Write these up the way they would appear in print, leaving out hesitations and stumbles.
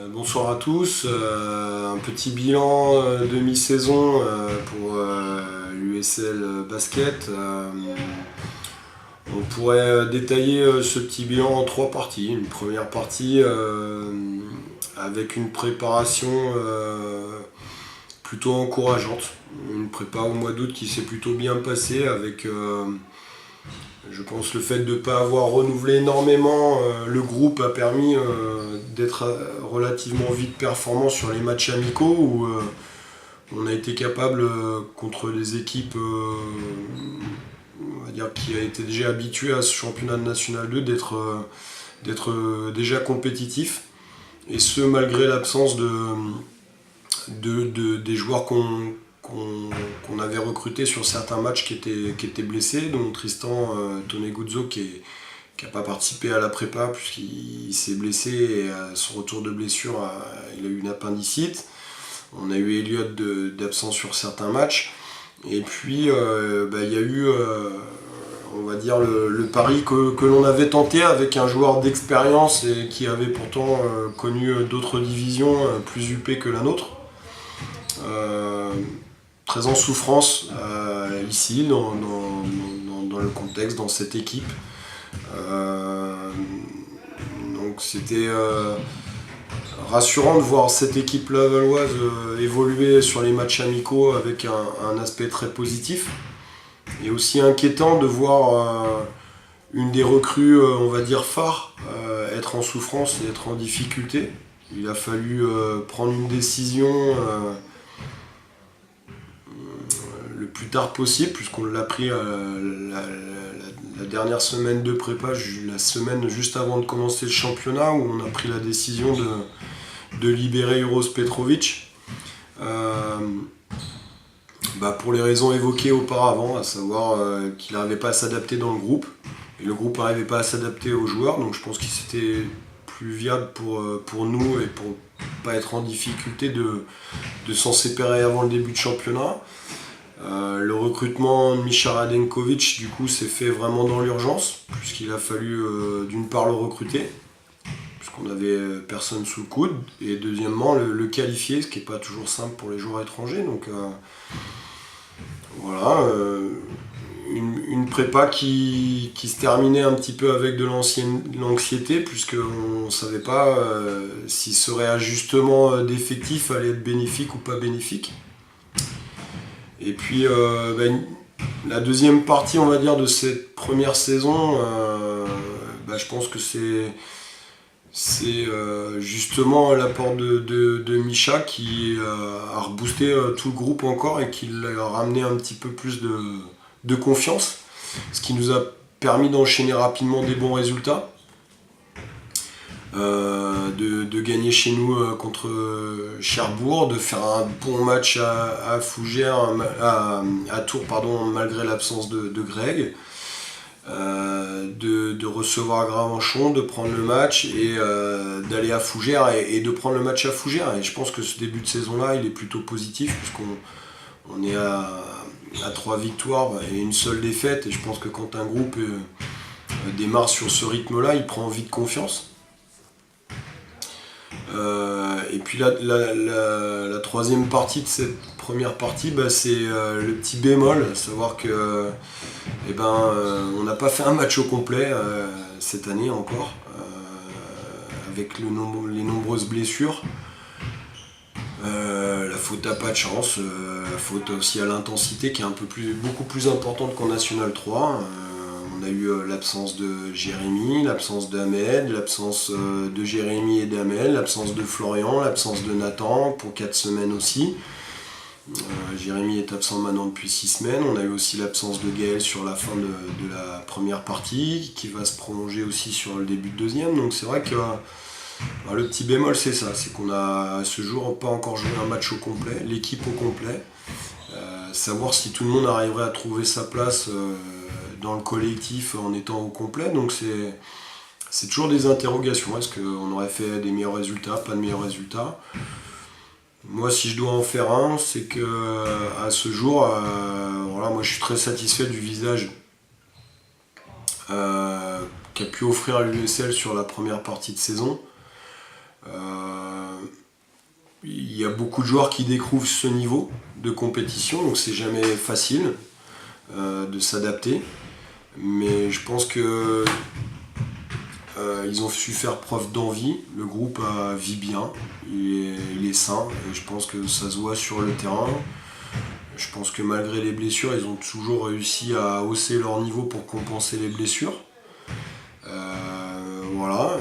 Bonsoir à tous. Un petit bilan de mi-saison pour l'USL Basket. On pourrait détailler ce petit bilan en trois parties. Une première partie avec une préparation plutôt encourageante. Une prépa au mois d'août qui s'est plutôt bien passée avec, je pense, le fait de ne pas avoir renouvelé énormément le groupe a permis d'être relativement vite performant sur les matchs amicaux où on a été capable contre des équipes on va dire, qui a été déjà habituées à ce championnat de National 2 d'être déjà compétitif. Et ce malgré l'absence des joueurs qu'on avait recrutés sur certains matchs qui étaient blessés, dont Tristan Toneguzzo qui n'a pas participé à la prépa puisqu'il s'est blessé et à son retour de blessure, il a eu une appendicite. On a eu Elliott d'absence sur certains matchs. Et puis il y a eu on va dire le pari que l'on avait tenté avec un joueur d'expérience et qui avait pourtant connu d'autres divisions plus huppées que la nôtre. Très en souffrance ici dans le contexte, dans cette équipe. Donc c'était rassurant de voir cette équipe lavalloise évoluer sur les matchs amicaux avec un aspect très positif. Et aussi inquiétant de voir une des recrues, on va dire phares, être en souffrance et être en difficulté. Il a fallu prendre une décision le plus tard possible, puisqu'on l'a pris la dernière semaine de prépa, la semaine juste avant de commencer le championnat, où on a pris la décision de libérer Uros Petrovic. Pour les raisons évoquées auparavant, à savoir qu'il n'arrivait pas à s'adapter dans le groupe, et le groupe n'arrivait pas à s'adapter aux joueurs, donc je pense qu'il c'était plus viable pour nous et pour pas être en difficulté de s'en séparer avant le début de championnat. Le recrutement de Misha Radenkovic du coup s'est fait vraiment dans l'urgence, puisqu'il a fallu d'une part le recruter, puisqu'on n'avait personne sous le coude, et deuxièmement le qualifier, ce qui n'est pas toujours simple pour les joueurs étrangers. Donc voilà, une prépa qui se terminait un petit peu avec de l'anxiété, puisqu'on ne savait pas si ce réajustement d'effectifs allait être bénéfique ou pas bénéfique. Et puis la deuxième partie, on va dire, de cette première saison, je pense que c'est justement l'apport de Misha qui a reboosté tout le groupe encore et qui l'a ramené un petit peu plus de confiance, ce qui nous a permis d'enchaîner rapidement des bons résultats. De gagner chez nous contre Cherbourg, de faire un bon match à Fougères, à Tours malgré l'absence de Greg, de recevoir Gravenchon, de prendre le match et d'aller à Fougères et de prendre le match à Fougères. Et je pense que ce début de saison-là, il est plutôt positif puisqu'on est à 3 victoires et une seule défaite. Et je pense que quand un groupe démarre sur ce rythme-là, il prend vite confiance. Et puis la troisième partie de cette première partie, c'est le petit bémol, à savoir que on n'a pas fait un match au complet cette année encore, avec les nombreuses blessures. La faute à pas de chance, la faute aussi à l'intensité qui est beaucoup plus importante qu'en National 3. On a eu l'absence de Jérémy, l'absence d'Ahmed, l'absence de Jérémy et d'Amel, l'absence de Florian, l'absence de Nathan pour 4 semaines aussi. Jérémy est absent maintenant depuis 6 semaines. On a eu aussi l'absence de Gaël sur la fin de la première partie, qui va se prolonger aussi sur le début de deuxième. Donc c'est vrai que le petit bémol c'est ça, c'est qu'on a à ce jour pas encore joué un match au complet, l'équipe au complet. Savoir si tout le monde arriverait à trouver sa place dans le collectif en étant au complet, donc c'est toujours des interrogations. Est-ce qu'on aurait fait des meilleurs résultats, pas de meilleurs résultats? Moi, si je dois en faire un, c'est que à ce jour, moi je suis très satisfait du visage qu'a pu offrir l'USL sur la première partie de saison. il y a beaucoup de joueurs qui découvrent ce niveau de compétition, donc c'est jamais facile de s'adapter. Mais je pense que ils ont su faire preuve d'envie. Le groupe vit bien, il est sain, et je pense que ça se voit sur le terrain. Je pense que malgré les blessures, ils ont toujours réussi à hausser leur niveau pour compenser les blessures. Voilà.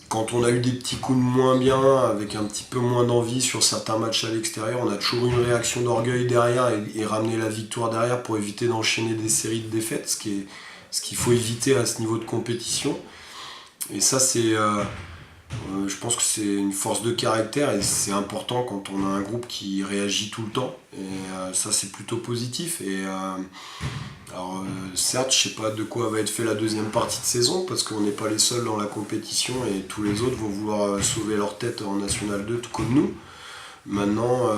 Quand on a eu des petits coups de moins bien, avec un petit peu moins d'envie sur certains matchs à l'extérieur, on a toujours eu une réaction d'orgueil derrière et ramener la victoire derrière pour éviter d'enchaîner des séries de défaites, ce qu'il faut éviter à ce niveau de compétition. Et ça, je pense que c'est une force de caractère et c'est important quand on a un groupe qui réagit tout le temps. Et ça, c'est plutôt positif. Alors, certes, je ne sais pas de quoi va être fait la deuxième partie de saison parce qu'on n'est pas les seuls dans la compétition et tous les autres vont vouloir sauver leur tête en National 2 tout comme nous. Maintenant,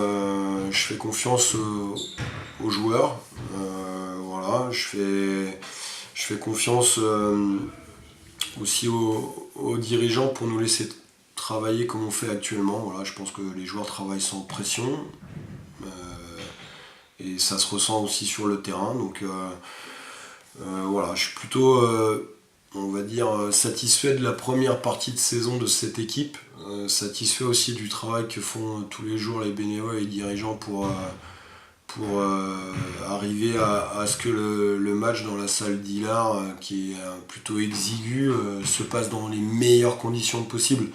je fais confiance aux joueurs. Voilà, je fais confiance aussi aux dirigeants pour nous laisser travailler comme on fait actuellement. Voilà, je pense que les joueurs travaillent sans pression et ça se ressent aussi sur le terrain. Donc voilà, je suis plutôt, on va dire, satisfait de la première partie de saison de cette équipe, satisfait aussi du travail que font tous les jours les bénévoles et les dirigeants pour arriver à ce que le match dans la salle d'Hilard, qui est plutôt exigu, se passe dans les meilleures conditions possibles,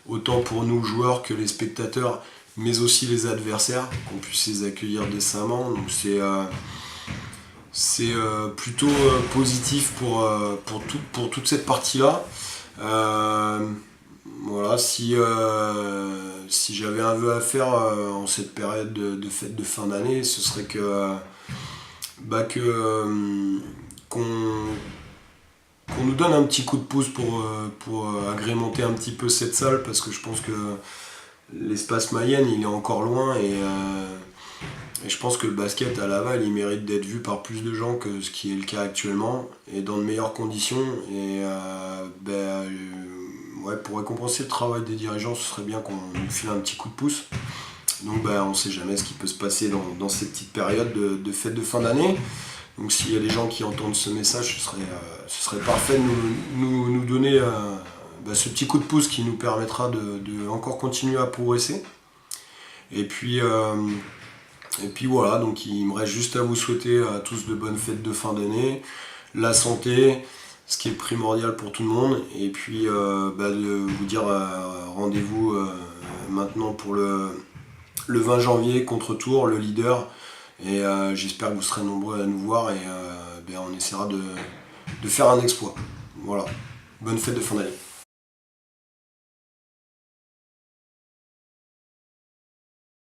autant pour nous joueurs que les spectateurs, mais aussi les adversaires, qu'on puisse les accueillir décemment. Donc c'est plutôt positif pour toute cette partie-là. Voilà, si j'avais un vœu à faire en cette période de fête de fin d'année, ce serait qu'on nous donne un petit coup de pouce pour agrémenter un petit peu cette salle, parce que je pense que l'espace Mayenne il est encore loin et je pense que le basket à Laval il mérite d'être vu par plus de gens que ce qui est le cas actuellement et dans de meilleures conditions. Et pour récompenser le travail des dirigeants, ce serait bien qu'on nous file un petit coup de pouce. Donc on ne sait jamais ce qui peut se passer dans ces petites périodes de fête de fin d'année. Donc s'il y a des gens qui entendent ce message, ce serait parfait de nous donner ce petit coup de pouce qui nous permettra de encore continuer à progresser. Et puis voilà, donc il me reste juste à vous souhaiter à tous de bonnes fêtes de fin d'année, la santé, ce qui est primordial pour tout le monde, et puis de vous dire rendez-vous maintenant pour le 20 janvier contre Tours, le leader, et j'espère que vous serez nombreux à nous voir et on essaiera de faire un exploit. Voilà, bonne fête de fin d'année.